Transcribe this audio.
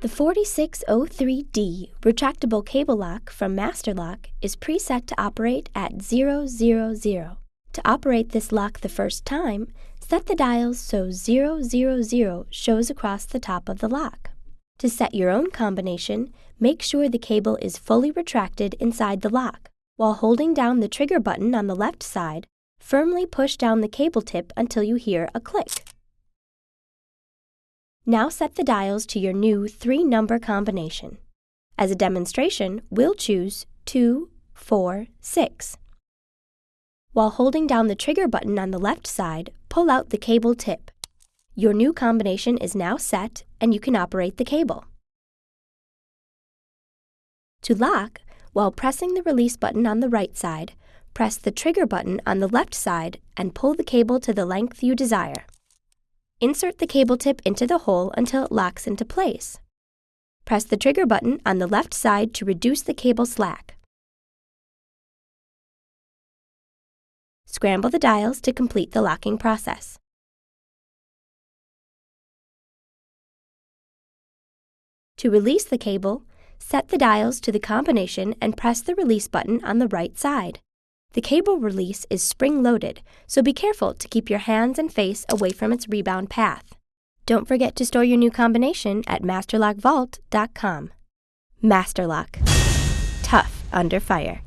The 4603D retractable cable lock from Master Lock is preset to operate at 000. To operate this lock the first time, set the dials so 000 shows across the top of the lock. To set your own combination, make sure the cable is fully retracted inside the lock. While holding down the trigger button on the left side, firmly push down the cable tip until you hear a click. Now set the dials to your new 3-number combination. As a demonstration, we'll choose 2, 4, 6. While holding down the trigger button on the left side, pull out the cable tip. Your new combination is now set, and you can operate the cable. To lock, while pressing the release button on the right side, press the trigger button on the left side and pull the cable to the length you desire. Insert the cable tip into the hole until it locks into place. Press the trigger button on the left side to reduce the cable slack. Scramble the dials to complete the locking process. To release the cable, set the dials to the combination and press the release button on the right side. The cable release is spring-loaded, so be careful to keep your hands and face away from its rebound path. Don't forget to store your new combination at masterlockvault.com. Master Lock. Tough under fire.